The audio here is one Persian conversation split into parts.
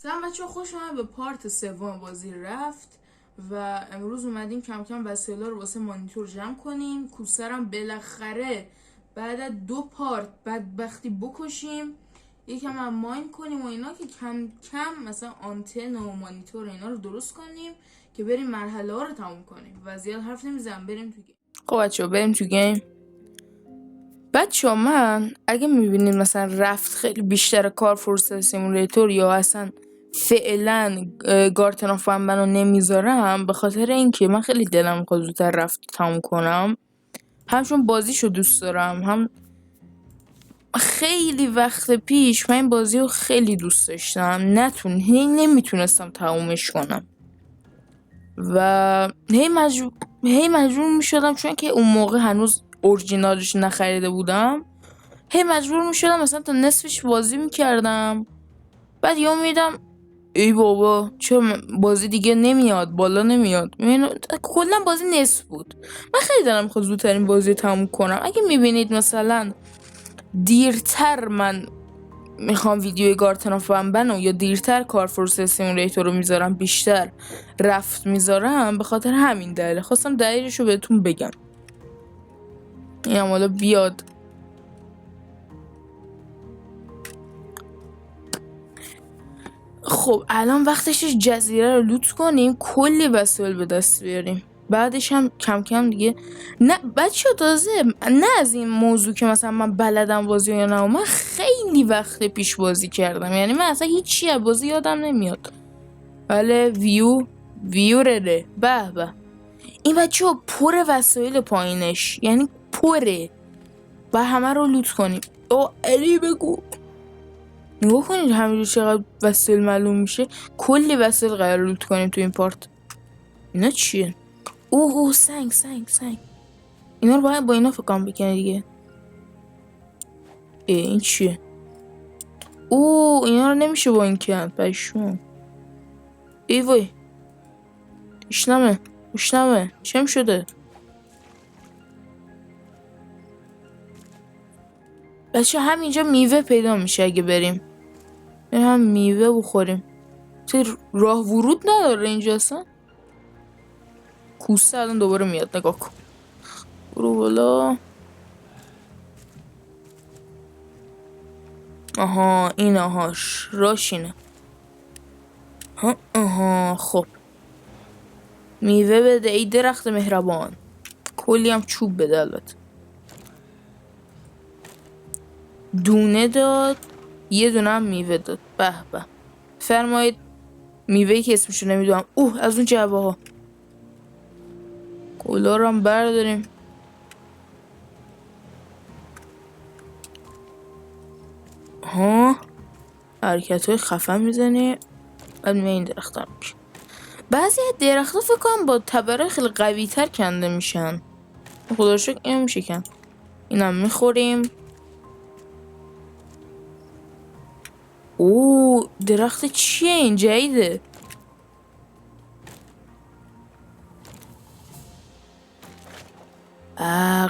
سلام بچه خوش اومد به پارت سوم بازی رفت و امروز اومدیم کم کم وسایل رو واسه مانیتور جمع کنیم. کوسرم بالاخره بعد از 2 پارت بدبختی بکشیم، یکم هم ماین کنیم و اینا که کم کم مثلا آنتن و مانیتور اینا رو درست کنیم که بریم مرحله ها رو تموم کنیم و زیاد حرف نمیزنم، بریم تو گیم. خب بچه بریم تو گیم. بچه من اگه میبینید مثلا رفت خیلی بیشتر کار فرصت سیمولیتور یا اصلا فعلا گارتن آف فن رو نمیذارم، به خاطر اینکه من خیلی دلم میخواد زودتر رفت تموم کنم، همچون بازیشو دوست دارم، هم خیلی وقت پیش من این بازی رو خیلی دوست داشتم، نمیتونستم تمومش کنم و هی مجبور میشدم، چون که اون موقع هنوز اورجینالش نخریده بودم، هی مجبور میشدم مثلا تا نصفش بازی میکردم، بعد یا میدم ای بابا چون بازی دیگه نمیاد بالا نمیاد، کلا بازی نصف بود. من خیلی دارم میخواد زودتر این بازی تموم کنم. اگه میبینید مثلا دیرتر من میخوام ویدیوی گارتن آف بنو یا دیرتر کارفورس سیمولیتور رو میذارم، بیشتر رفت میذارم، به خاطر همین دلیل خواستم دلیلش رو بهتون بگم. اینم حالا بیاد. خب الان وقتش جزیره رو لوت کنیم، کلی وسایل به دست بیاریم، بعدش هم کم کم دیگه. نه بچه تازه نه از این موضوع که مثلا من بلدم بازی یا نه، من خیلی وقت پیش بازی کردم، یعنی من اصلا هیچی از بازی یادم نمیاد. بله ویو رده به به. این بچه ها پر وسایل پایینش، یعنی پره و همه رو لوت کنیم. او علی بگو نگاه کنید همینجور چقدر وسایل معلوم میشه. کلی وسایل قرار لوت کنیم تو این پارت. اینا چیه؟ اوه سنگ. اینا رو باید با اینا فکرم بکنه دیگه. این چیه؟ اوه اینا رو نمیشه با این کرد پشمام. ای وای اشنمه چم شده؟ بچه همینجا میوه پیدا میشه، اگه بریم هم میوه بخوریم. چه راه ورود نداره اینجا اصلا. کوسه الان دوباره میاد، نگاه کن. برو بالا. آها این آهاش راشینه. آها خب میوه بده ای درخت مهربان. کلی هم چوب بده البته. دونه داد، یه دونه هم میوه داد. به به فرمایید. میوهی که اسمشو نمیدونم. از اون جعبه ها کلا رو هم برداریم. ها حرکت های خفن میزنی. بعد میای این درخت هم میشه. بعضی از درخت ها فکر کنم با تبره خیلی قوی تر کنده میشن. خدا شکر این میشه کن. اینم میخوریم. درخت چیه این جدیده؟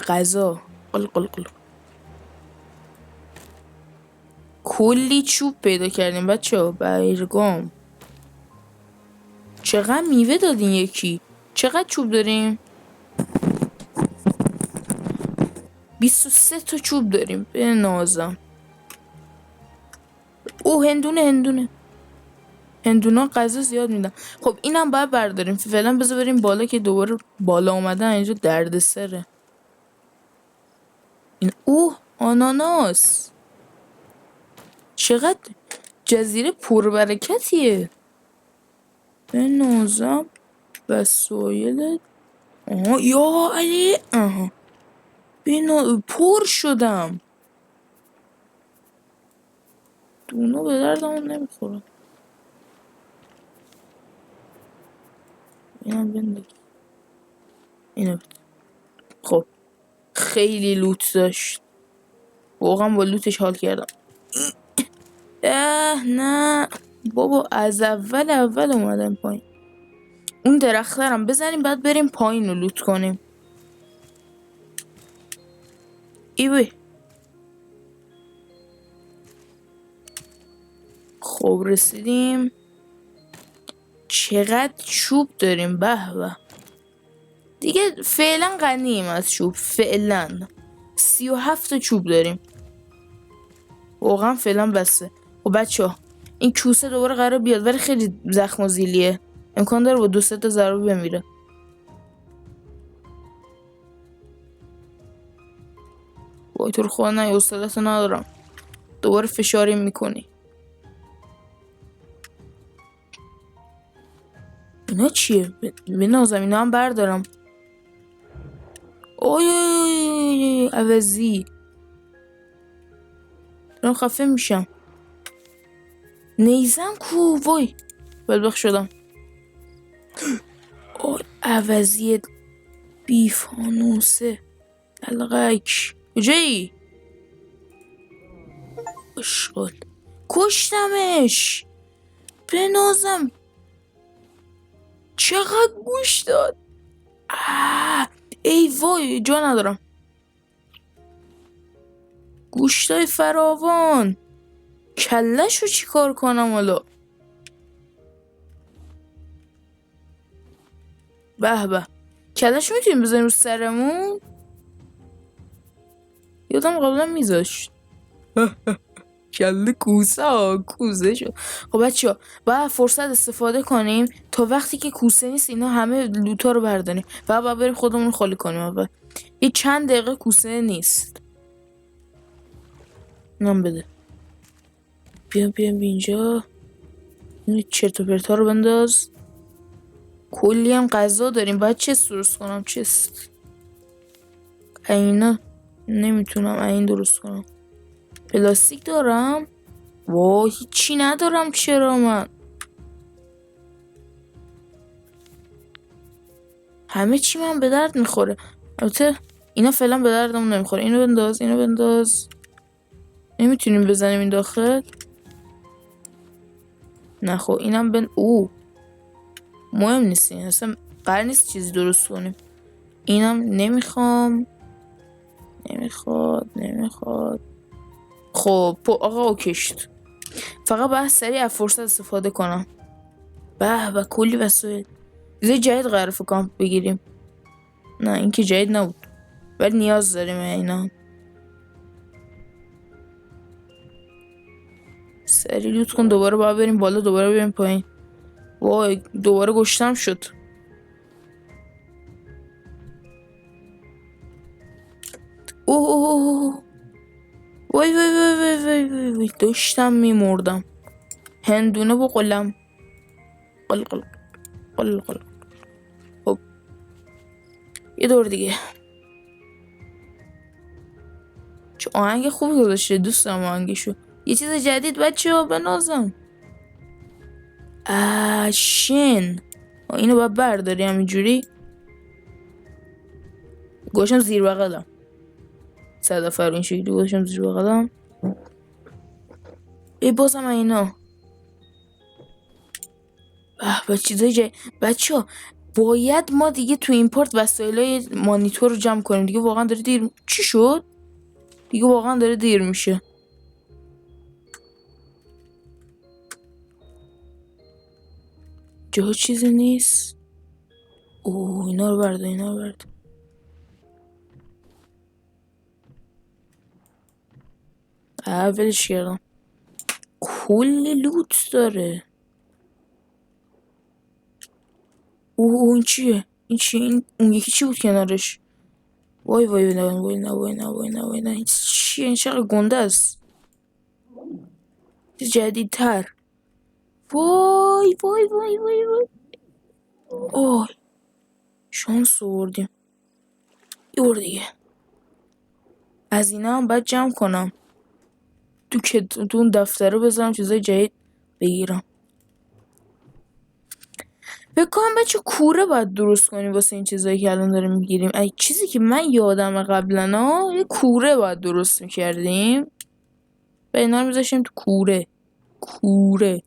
غذا. قل کلی چوب پیدا کردیم بچه ها. برگام. چقدر میوه دادین یکی؟ چقدر چوب داریم؟ 23 تا چوب داریم. به نازم. هندونه غذا زیاد میدن. خب اینم باید برداریم فعلا. بذار بریم بالا که دوباره بالا اومدن اینجا دردسره. این آناناس. چقدر جزیره پربرکتیه. به نازم وسایل. یا علی. پر شدم. دونو به دردمون نمیخوره. اینم بندگی. اینو بده. خب خیلی لوت داشت، واقعا با لوتش حال کردم. نه بابا از اول اومدم پایین. اون درخترم بزنیم بعد بریم پایین رو لوت کنیم. خب رسیدیم. چقدر چوب داریم. به به. دیگه فعلا غنیم از چوب. فعلا 37 تا چوب داریم. واقعا فعلا بسه. خب بچه ها این کوسه دوباره قرار بیاد ولی خیلی زخم و زیلیه. امکان داره با 2-3 تا ضربه بمیره. وای تو رو خدا نه استادتو ندارم. دوباره فشاری میکنی. اینا چیه؟ بنازم اینا هم بردارم. اوی عوضی دارم خفه میشم. نیزم کو. وای بلبخ شدم. اوه عوضی بیفانوسه. دلغک کجایی؟ اشغال کشتمش. بنازم چقدر گوش داد. ای وای جا ندارم. گوشتای فراوان. کله‌شو چی کار کنم حالا؟ به به. کله‌شو میتونیم بزنیم رو سرمون؟ یادم قبلا میذاشت. کله کوسه شد. خب بچه ها باید فرصت استفاده کنیم تا وقتی که کوسه نیست اینا همه لوتا رو برداریم و باید بریم خودمون رو خالی کنیم. اول یه چند دقیقه کوسه نیست. نام بده. بیا اینجا. این چرت و پرتا رو بنداز. کلی هم غذا داریم. باید چست درست کنم. چست اینا نمیتونم این درست کنم. پلاستیک دارم. وای هیچی ندارم. چرا من همه چی من به درد میخوره. البته اینا فعلا به دردمون نمیخوره. اینو بنداز. نمیتونیم بزنیم این داخل. نه خب اینم مهم نیست. این اصلا قرار نیست چیزی درست کنیم. اینم نمیخواد. خب آقا اوکیشت. فقط باید سریع از فرصت استفاده کنم. به کلی وسایل. چیزای جدید قرار فکر بگیریم. نه این که جدید نبود ولی نیاز داریم اینا. سریع لوت کن. دوباره باید بریم بالا. دوباره بریم پایین. وای دوباره گشتم شد. اوه وای داشتم میمردم. هندونه با قلم. قل خب یه دور دیگه. چه آهنگ خوبی گذاشته. دوست دارم آهنگشو. یه چیز جدید بچه ها بنازم. شن اینو باید برداری همینجوری. گوشم زیر بغلم. صدفه رو این شکلی گوشم زیر بغلم. بازم اینا. به چیزای جدید. بچه ها باید ما دیگه تو این پارت وسایلای مانیتور رو جمع کنیم. دیگه واقعا داره دیر. چی شد؟ دیگه واقعا داره دیر میشه. جا چیزی نیست. اینا رو بردار. ولش کردم. کل لوت داره. این چیه؟ اون یکی چی بود کنارش؟ وای نه چیه؟ این چقدر گنده است. جدیدتر. وای شانس آوردیم. یه بار دیگه از اینا هم باید جمع کنم. تو اون دفتره بذارم چیزای جدید بگیرم. بکنم بچه کوره باید درست کنیم واسه این چیزایی که الان داریم میگیریم. ای چیزی که من یادم قبلا یه کوره باید درست میکردیم و اینا رو میذاشیم تو کوره.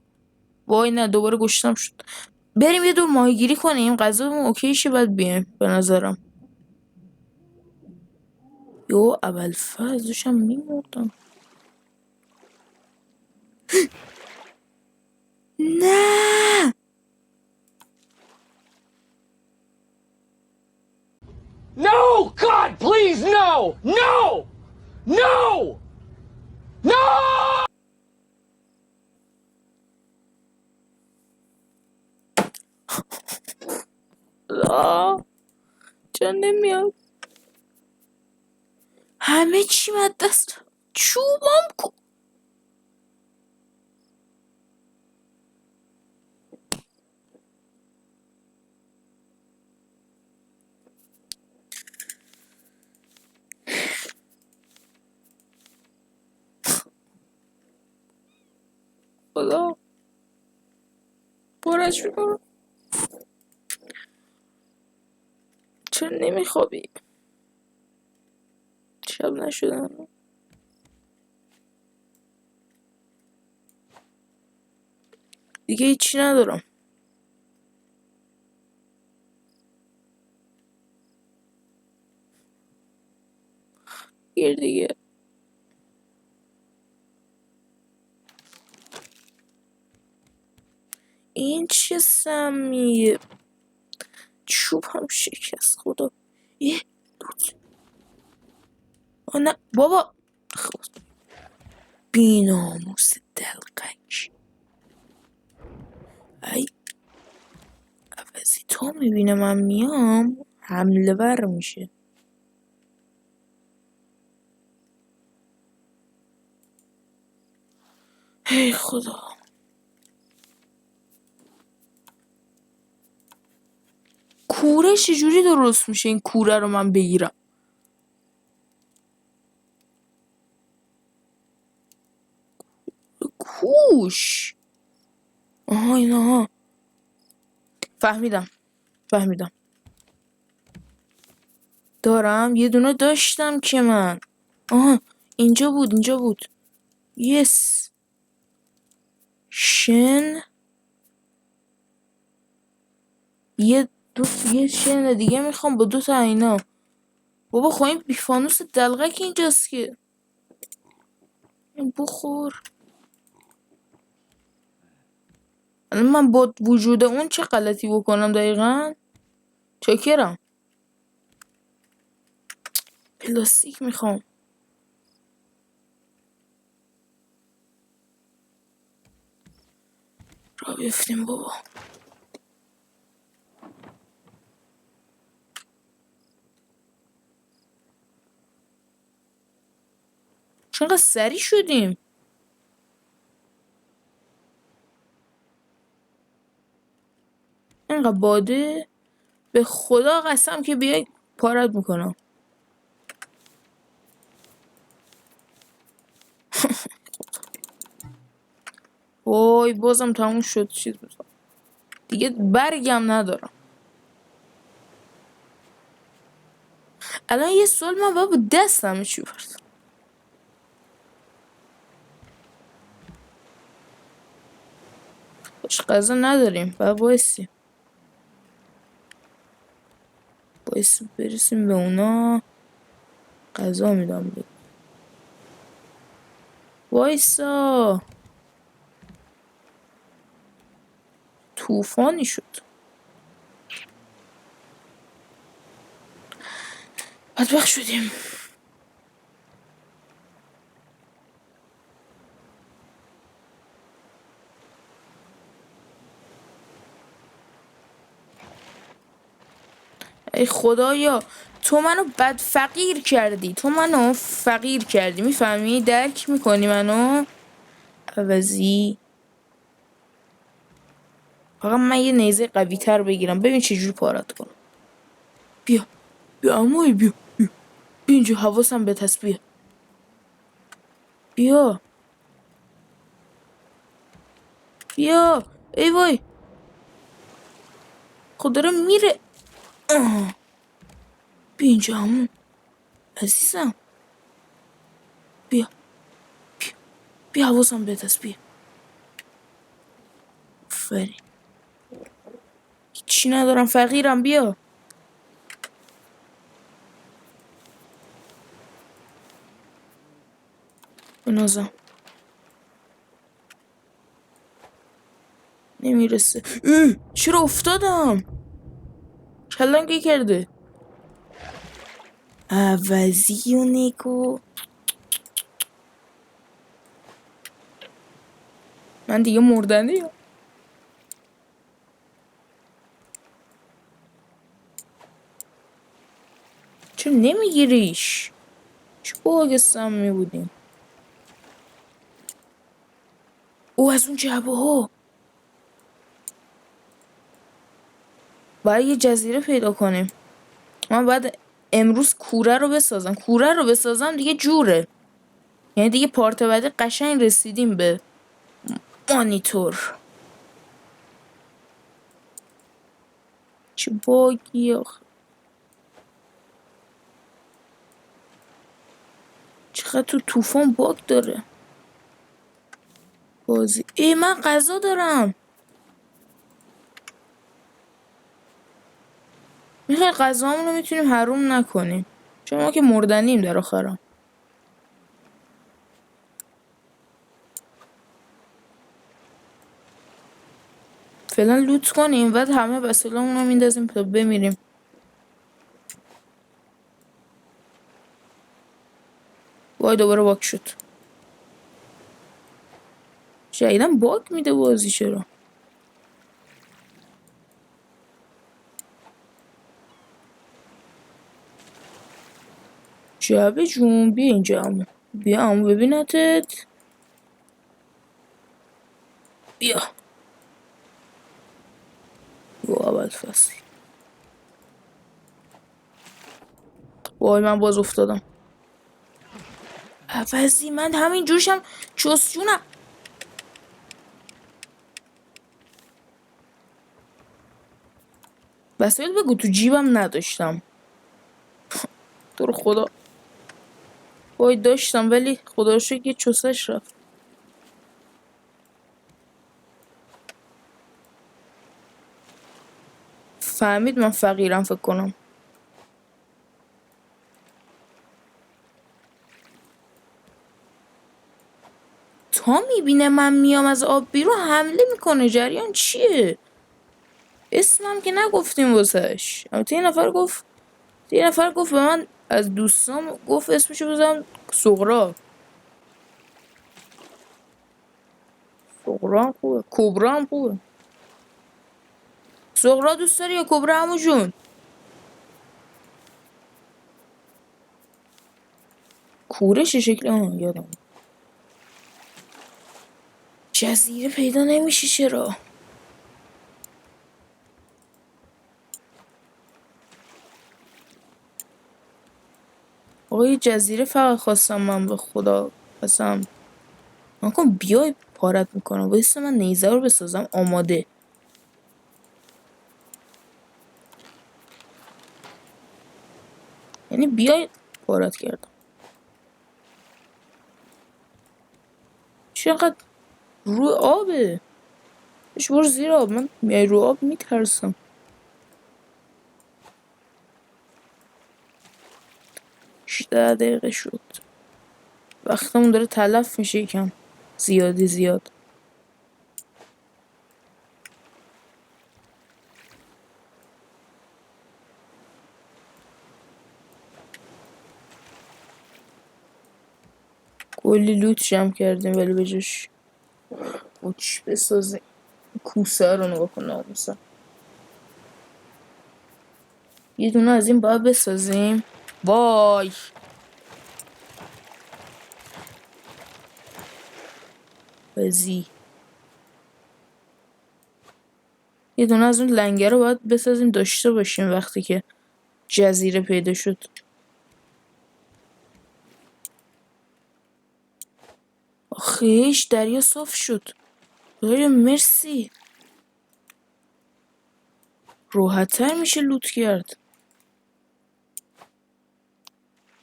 وای نه دوباره گشتم شد. بریم یه دور ماهیگیری کنیم. غذامون اوکی شه بعد بیایم به نظرم. اول فاز داشتم میمردم. نه please, no! No! No! No! جان نمیاد. همه چی مد دست. چوبام کو. خدا برش میکنم. چرا نمیخوابی؟ شب نشدن. دیگه هیچی ندارم. دیگه این چه سمیه؟ چوب هم شکست. خدا. یه دوت. نه بابا. خب بیناموس دلقک. ای عوضی تا میبینه من میام حمله ور میشه. ای خدا. کوره چجوری درست میشه این کوره رو من بگیرم؟ کوش. آها اینا. فهمیدم. دارم. یه دونه داشتم که من. آها اینجا بود. یس. شن. یه شن دیگه میخوام با 2 تا اینا. بابا خب این بیفانوس دلغک اینجاست که. بخور. من با وجود اون چه غلطی بکنم دقیقا؟ چاکرم. پلاستیک میخوام. را بیفتیم بابا. چقدر سری شدیم. اینقدر باده. به خدا قسم که بیای پارت میکنم. وای بازم تموم شد. چیز میخوام دیگه. برگم ندارم. الان یه سال من باید با دستم چی برد. باش غذا نداریم. باید بایستیم برسیم به اونا. غذا میدم بید. وایسا. طوفانی شد. بدبخت شدیم. ای خدایا تو منو فقیر کردی. میفهمی؟ درک میکنی منو؟ عوضی. فقط من یه نیزه قوی تر بگیرم. ببین چجوری پارت کنم. بیا عموی بیا اینجا. حواسم به تسبیح. بیا ای وای. خود داره میره. بیا اینجا عمو عزیزم. بیا حواسم به تسبیح. آفرین. هیچی ندارم. فقیرم. بیا بنازم. نمیرسه. چرا افتادم؟ کلم که کرده. عوضی و نگو. من دیگه مردنی هم. چرا نمیگیریش؟ چه باگ سمی بودیم. او از اون جبه ها باید یه جزیره پیدا کنیم. من باید امروز کوره رو بسازم. کوره رو بسازم دیگه جوره. یعنی دیگه پارت بعدی قشنگ رسیدیم به مانیتور. چه باگی آخه. چقدر تو طوفان باگ داره بازی. من غذا دارم. میخوای غذامون رو میتونیم حروم نکنیم، چون ما که مردنیم در آخرم. فعلا لوت کنیم بعد همه وسایلمون رو میندازیم تا بمیریم. وای دوباره باگ شد. شایدم باگ میده بازی. چرا؟ جعبه جون بیا اینجا عمو. بیا عمو ببینتت. بیا. و اول فصل. وای من باز افتادم. عوضی من همین جوشم چسجونم. وسایل بگو تو جیبم نداشتم. تو رو خدا. وای داشتم ولی خدا رو شکر یه چسش رفت. فهمید من فقیرم فکر کنم. تا میبینه من میام از آب بیرون حمله میکنه. جریان چیه؟ اسمم که نگفتیم واسش. البته یه نفر گفت به من از دوستام گفت اسمشو بزنم سغرا. سغرا هم خوبه. کبرا هم خوبه. سغرا دوست داری یا کبرا عمو جون؟ کورش شکلی یادم. جزیره پیدا نمیشه چرا؟ آقا یه جزیره فقط خواستم من به خدا قسم. نکن بیای پارت میکنم. وایسا من نیزه رو بسازم آماده. یعنی بیای پارت کردم. چقدر روی آبه. برو زیر آب. من میای رو آب میترسم. 18 دقیقه شد. وقتمون داره تلف میشه یکم. زیاد. کلی لوت جمع کردیم ولی بجاش چی بسازیم. کوسه رو نگاه کن ناموسم. یه دونه از این باید بسازیم. وای بزی. یه دونه از اون لنگه رو باید بسازیم داشته باشیم وقتی که جزیره پیدا شد. آخیش دریا صاف شد. خیلی مرسی. راحت‌تر میشه لوت کرد.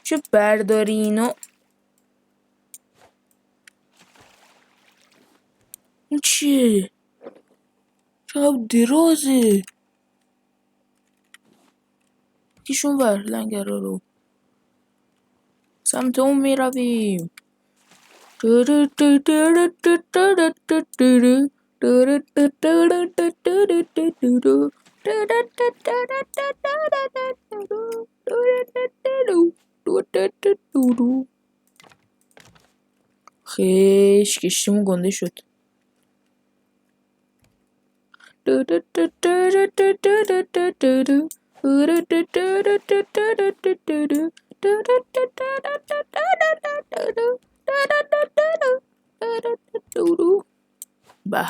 چه برداری اینا. این چیه؟ چقدر درازه. کیشون ور لنگره رو سمت اون میرویم. کشتیمون گنده شد. به به.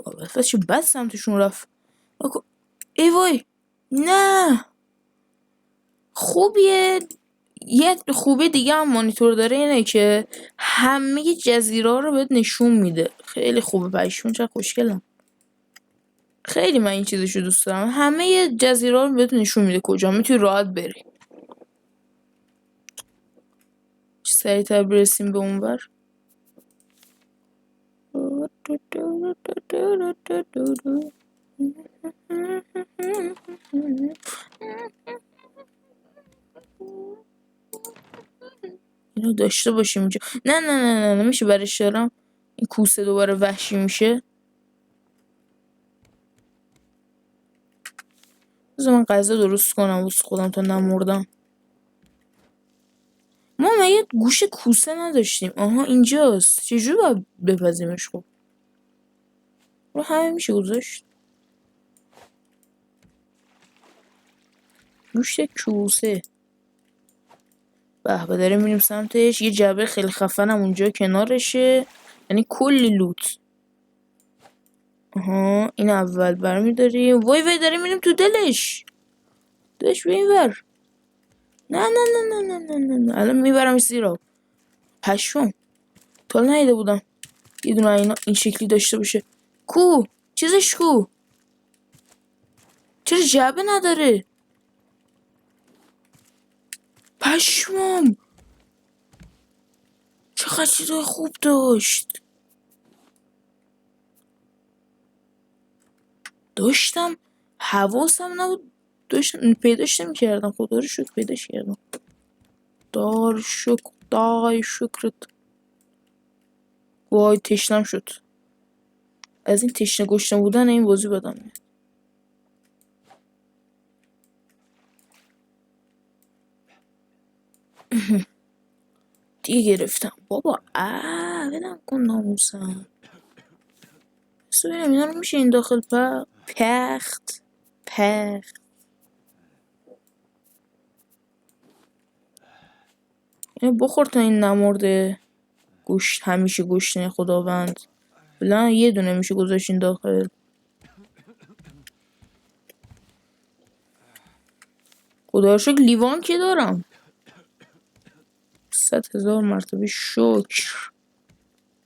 اول چه بد سمتشون رفت. ای وای نه. خوبیه. یه خوبی دیگه هم مانیتور داره اینه که همه جزیره ها رو بهت نشون میده. خیلی خوبه. پشمون چه خوشگلم. خیلی من این چیزشو دوست دارم. همه جزیره ها رو بهت نشون میده کجا میتونی راحت بری. سریعتر برسیم به اونور. اینو داشته باشیم اینجا. نه نه نه نه میشه برش دارم. این کوسه دوباره وحشی میشه. بذار من غذا درست کنم واسه خودم تا نمردم. ما مگه گوش کوسه نداشتیم؟ آها اینجاست. چجوری باید بپزیمش؟ خب رو همه میشه گذاشت. گوشت کوسه. به داریم میریم سمتش. یه جبه خیلی خفنم اونجا کنارشه. یعنی کلی لوت. آها این اول برمیداریم. وای داریم میریم تو دلش. دلش به این ور. نه نه نه نه نه نه نه الان میبرم زیرا. پشمام تا نیده بودم یه دونه اینا این شکلی داشته باشه. کو چیزش کو؟ چرا جعبه نداره؟ پشمام چقدر چیزای خوب داشت. داشتم حواسم نبود. داشتم پیداش نمی‌کردم. خدا رو شکر پیداش کردم. دای شکرت. وای تشنم شد. از این تشنه گشنه بودن این بازی بدم میاد. دیگه گرفتم بابا. بدم کن ناموسم. بس ببینم اینا رو میشه این داخل پخت. اینو بخور تا این نمرده. گوشت همیشه گوشت خداوند. بلان یه دونه میشه گذاشت این داخل. خدا رو شکر لیوان که دارم. 100,000 مرتبه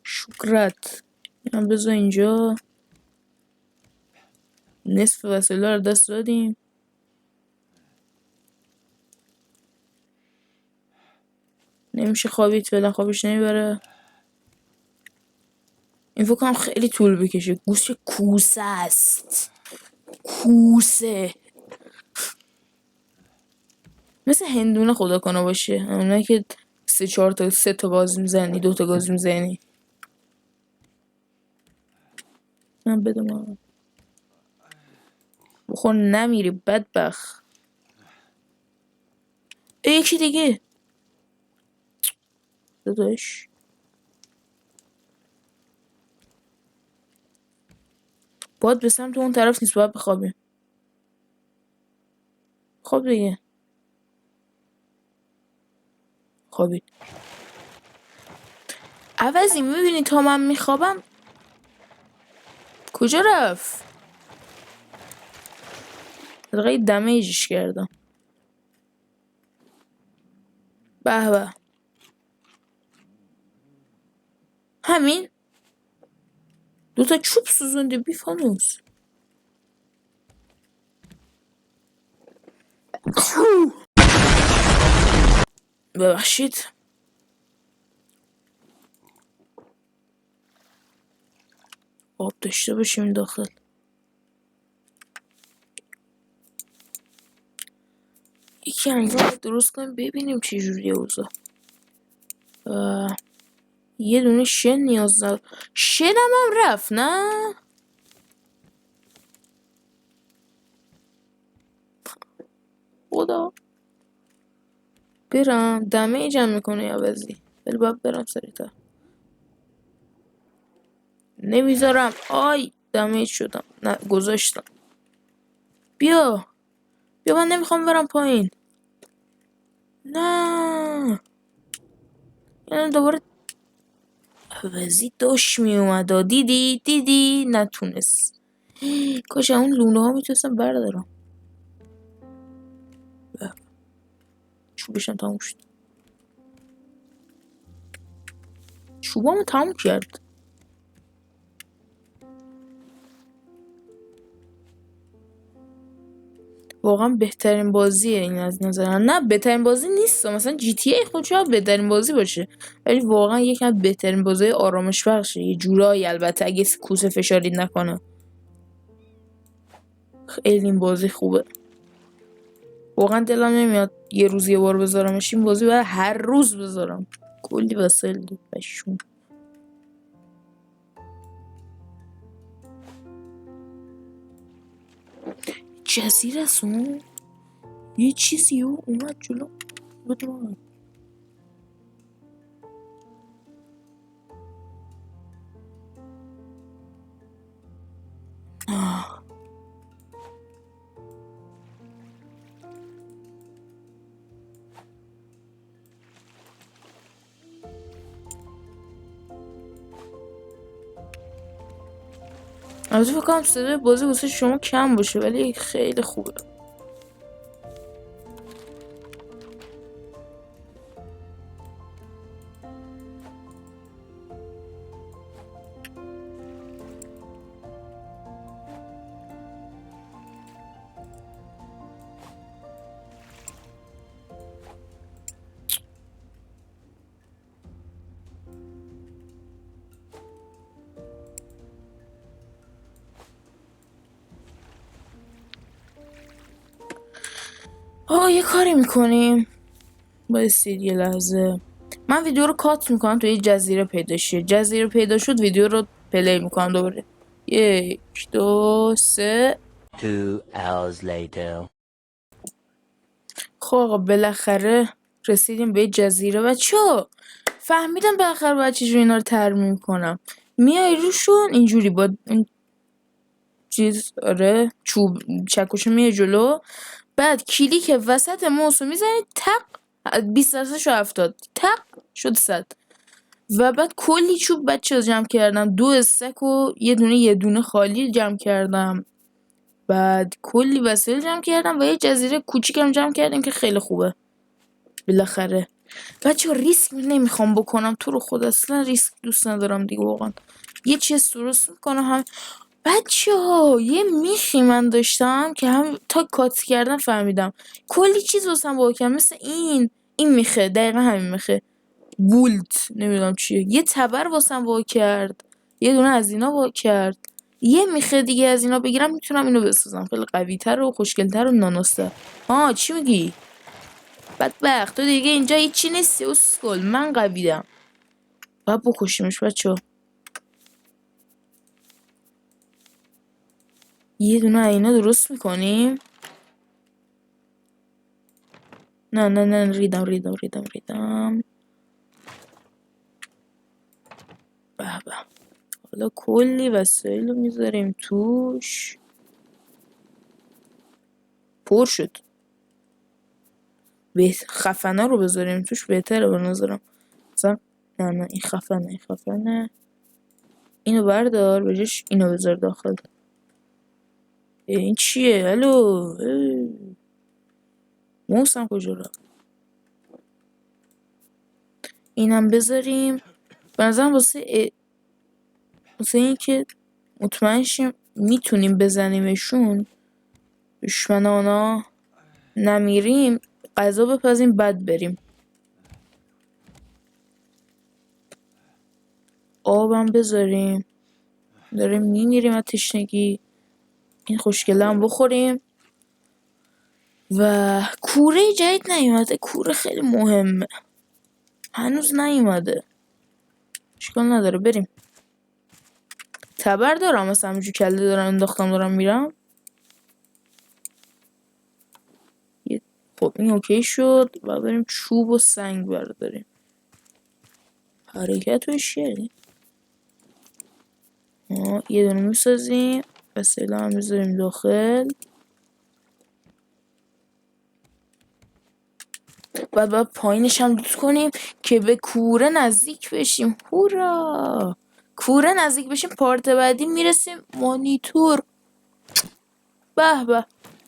شکرت. اینم بذار اینجا. نصف وسایل رو دست دادیم. نمیشه خوابید فعلا. خوابش نمیبره. این فکر کنم خیلی طول بکشه. گوشت کوسه است. کوسه مثل هندونه خدا کنه باشه. اونایی که 3 تا گاز میزنی 2 تا گاز میزنی. من بدم بخور نمیری بدبخت. یکی دیگه داداش. باید به سمت اون طرف نیست. باید بخوابیم. خواب دیگه. خوابید. عوضی میبینی تا من میخوابم کجا رفت؟ دقیقه دمیجش کردم. به همین 2 تا چوب سوزونده بیفانوس. ببخشید. آب داشته باشیم داخل. یکی انگار درست کنیم ببینیم چه جوریه اوضاع. یه دونه شن نیاز دارم. شنم هم رفت نه؟ خدا برم دمیجم میکنه عوضی. ولی باید برم سریعتر. نمیذارم. آی دمیج شدم. نه گذاشتم. بیا من نمیخوام برم پایین. نه یعنی دوباره عوضی داشت میومد. دیدی نتونست. کاش اون لونه ها میتونستم بردارم. چوبشم تموم شد. چوبامو تموم کرد. واقعا بهترین بازیه این از نظر. نه بهترین بازی نیست، مثلا جی تی ای خود شاید بهترین بازی باشه، ولی واقعا یکی از بهترین بازی آرامش بخشه یه جورایی، البته اگه کوسه فشاری نکنه. خیلی این بازی خوبه. واقعا دلم نمیاد یه روز یه بار بذارمش این بازی، باید هر روز بذارم. کلی وسایل بشون. جزیره است اون یه چیزی اومد جلو بدون. البته فکر کنم صدای بازی واسه شما کم باشه ولی خیلی خوبه. یه کاری میکنیم. بایستید یه لحظه. من ویدیو رو کات میکنم تو یه جزیره پیدا شه. جزیره پیدا شد ویدیو رو پلی میکنم دوباره. 1 2 3. 2 hours later. خب آقا بالاخره رسیدیم به جزیره. بچه‌ها فهمیدم بالاخره باید چجوری اینا رو ترمیم کنم. میای روشون اینجوری با این چیز، آره چوب چکشو میای جلو، بعد کلیک وسط موس رو میزنی تق 20 شو 70 تق شد 100. و بعد کلی چوب بچه جمع کردم، 2 استک و یه دونه خالی جمع کردم. بعد کلی وسایل جمع کردم و یه جزیره کوچیکم جمع کردیم که خیلی خوبه. بالاخره بچه ریسک نمیخوام بکنم، تو رو خود اصلا ریسک دوست ندارم دیگه واقعا. یه چیز درست میکنم هم. بچه ها یه میخی من داشتم که هم تا کات کردم فهمیدم کلی چیز واسم با کردم، مثل این میخه، دقیقا همین میخه بولت نمیدونم چیه، یه تبر واسم با کرد، یه دونه از اینا با کرد، یه میخه دیگه از اینا بگیرم میتونم اینو بسازم خیلی قوی تر و خوشگلتر و نانوستر. چی میگی؟ بدبخت تو دیگه اینجا هیچی نیستی اسکل، من قویدم. باید بکشیمش بچه ها. یه دونه اینا درست میکنیم. نه ریدم. به حالا کلی وسایل رو میذاریم توش. پر شد. خفنه رو بذاریم توش بهتره به نظرم. مثلا نه این خفنه. اینو بردار بجاش اینو بذار داخل. این چیه؟ الو موسم کجا رفت؟ اینم بذاریم. به نظرم واسه این که مطمئن شیم میتونیم بزنیمشون، دشمنانا نمیریم، غذا بپزیم بعد بریم. آبم بذاریم، داریم میمیریم از تشنگی. این خوشگله هم بخوریم. و کوره جدید نیومده، کوره خیلی مهمه، هنوز نیومده. اشکال نداره بریم. تبر دارم مثلا همینجور کله دارم انداختم دارم میرم. خب این اوکی شد و بریم چوب و سنگ برداریم. حرکت و شیری یه دونه میسازیم. وسیله هم میذاریم داخل. و بعد پایینش هم لوت کنیم که به کوره نزدیک بشیم. هورا! کوره نزدیک بشیم، پارت بعدی میرسیم مانیتور. به به.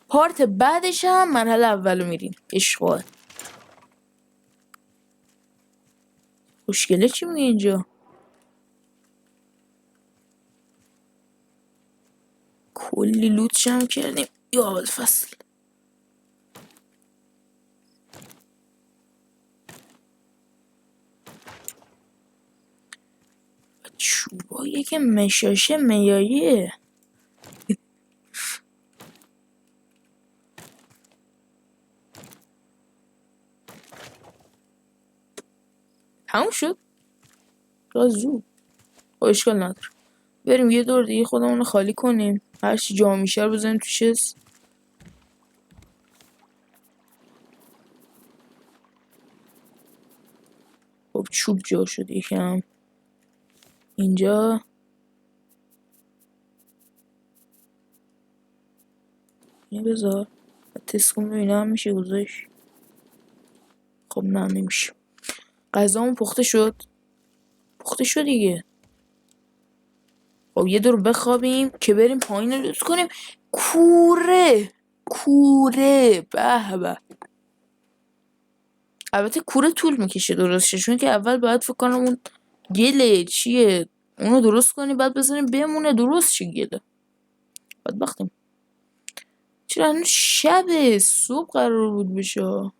پارت بعدش هم مرحله اولو میریم. اشغال. خوشگله چی میگه اینجا؟ کلی لوت جمع کردیم. یا اول فصل. چوبایی که مشاشه میایه. تموم شد. زود. اشکال نداره. بریم یه دور دیگه خودمون رو خالی کنیم. هرچی جا میشه رو بزنیم تو چست. خب چوب جا شد یکم. اینجا اینو بذار تست کنم ببینم میشه گذاشت. خب نه نمیشه. غذامون پخته شد. پخته شد دیگه. خب یه دور بخوابیم که بریم پایین رو لوت کنیم. کوره به به. البته کوره طول میکشه درستشه، چون که اول باید فکر کنم اون گله چیه اونو درست کنی، بعد بزنیم بمونه درست شه گله. بدبختیم. چرا هنوز شبه؟ صبح قرار بود بشه.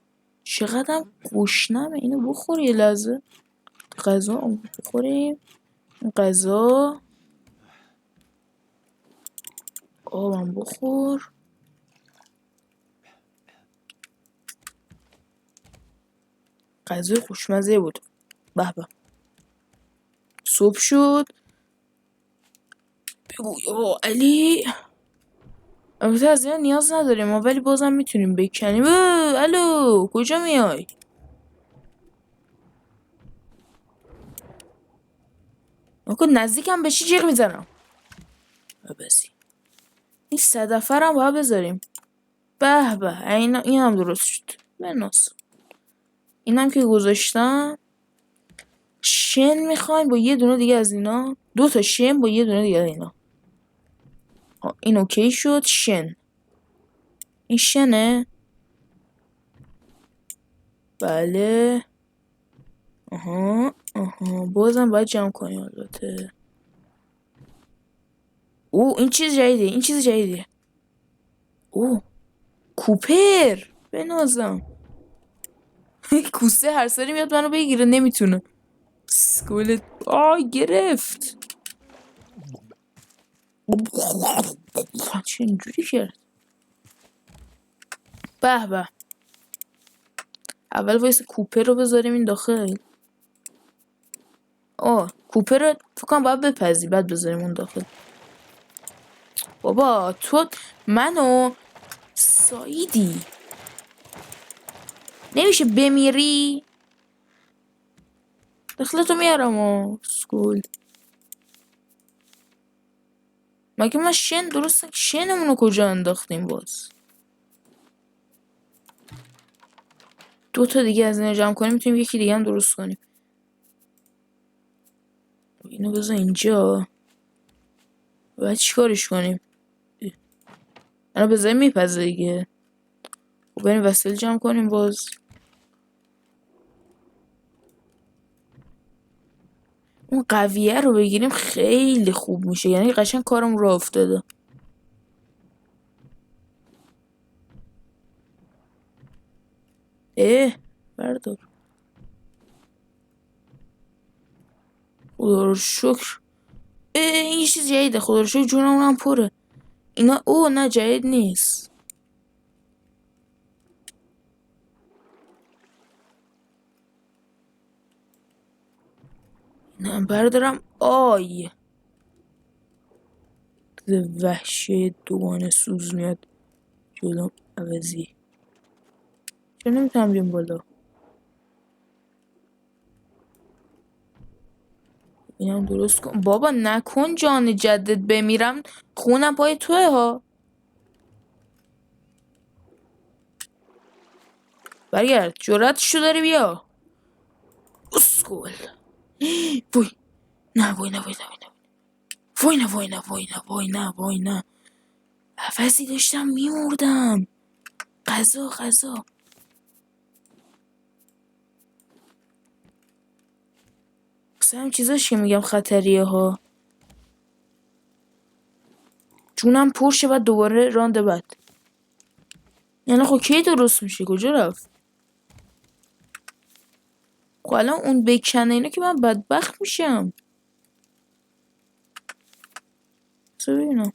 چقدرم گشنمه. اینو بخور یه لحظه. غذا بخوریم. غذا آبم بخور. غذای خوشمزه بود. به به. صبح شد. بگو یا علی. البته از اینا نیاز نداریم ما، ولی بازم میتونیم بکنیم. الو کجا میای؟ نکن نزدیکم بشی جیغ میزنم. بسی این صدفه رو هم باید بذاریم. به به. این هم درست شد. بناس. این هم که گذاشتم. شن میخوایم با یه دونه دیگه از اینا. 2 تا شن با یه دونه دیگه از اینا. این اوکی شد. شن. این شنه. بله. آها بازم باید جمع کنیم البته. این چیز جدیده. کوپر. بنازم. کوسه هر سری میاد منو بگیره نمیتونه. سکولت. گرفت. چه اینجوری کرد؟ به به. اول وایس کوپر رو بذاریم این داخل. کوپر رو فکر کنم باید بپزی بعد بذاریم اون داخل. بابا تو منو سایدی. نمیشه بمیری. دخلتو میارم سکول. مگه ما شن درسته؟ شنمونو کجا انداختیم باز؟ 2 تا دیگه از اینا جمع کنیم میتونیم یکی دیگه هم درست کنیم. اینو بذار اینجا. باید چیکارش کنیم؟ منو بذاریم میپزه دیگه. بریم وسیله جمع کنیم باز. اون قویه رو بگیریم خیلی خوب میشه، یعنی قشنگ کارم راه افتاده. بردار. خدا رو شکر. این چیز جدیده. خدا رو شکر جونمون هم پره. اینا نه جدید نیست. نه بردارم. وحشی دوگانه سوز میاد جلوم. عوضی چرا نمیتونم بیام بالا؟ اینم درست کن بابا، نکن جان جدت بمیرم خونم پای توه ها. برگرد، جرأتشو داری بیا اسکول. وای نه وای نه وای نه وای نه وای نه وای نه وای نه وای نه عوضی داشتم میمردم. غذا هم چیزاش که میگم خطریه ها. جونم پرشه بعد دوباره راند بعد. یعنی خب کی درست میشه؟ کجا رفت؟ خب الان اون بکنه اینو که من بدبخت میشم. بذار ببینم.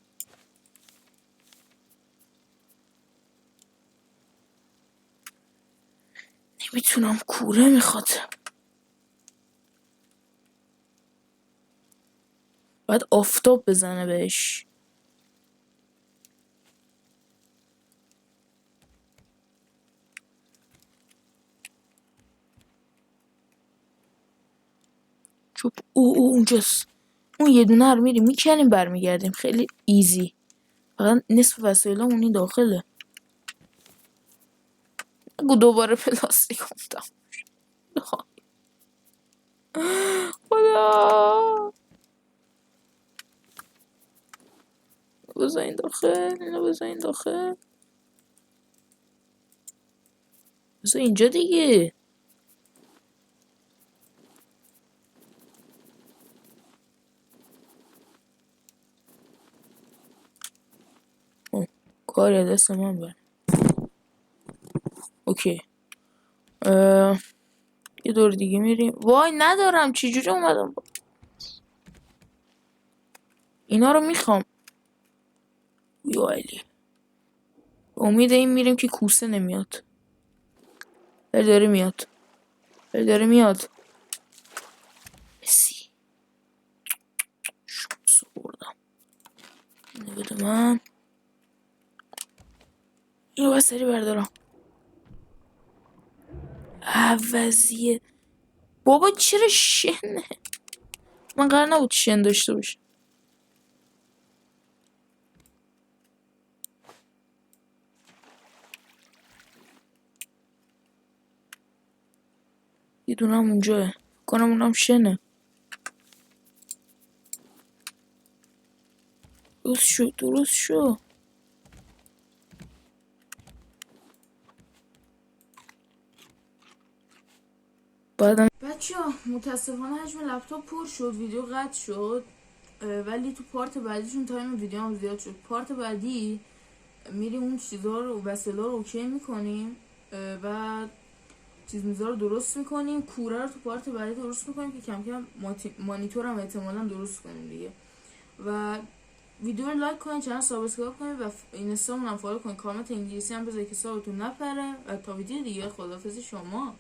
نمیتونم، کوره میخواد. باید آفتاب بزنه بهش. چوب او اونجاست. اون یه دونه رو میریم میکنیم برمیگردیم، خیلی ایزی. فقط نصف وسایلم اونی داخله. اگه دوباره پلاستیک خوندم خدا. بذار داخل، اینو بذار داخل، بذار اینجا دیگه. کاری دست من بر. اوکی. یه دور دیگه میریم. وای ندارم، چجوری اومدم اینا رو میخوام. یا علی، امید این میریم که کوسه نمیاد. داره میاد. بسی شمسو بردم. اینو بده من. اینو باید سری بردارم. عوضیه بابا، چرا شنه؟ من قرار نبود شن داشته باشه. یه دونم اونجاه کنم، اونم شنه. درست شو. بعدم بچه ها متاسفانه حجم لپتاپ پر شد، ویدیو قطع شد. ولی تو پارت بعدیشون تایم ویدیو هم زیاد شد. پارت بعدی میریم اون چیزها رو، وسایل رو اوکی میکنیم، بعد چیز میزا رو درست میکنیم، کوره رو تو پارت بعدی درست میکنیم که کم کم مانیتور هم احتمالا درست کنیم دیگه. و ویدیو رو لایک کنید، چنل سابسکرایب کنید و اینستامون هم فالو کنید. کامنت انگلیسی هم بذارید که صاحبتون نپره. و تا ویدیو دیگه، خداحافظ شما.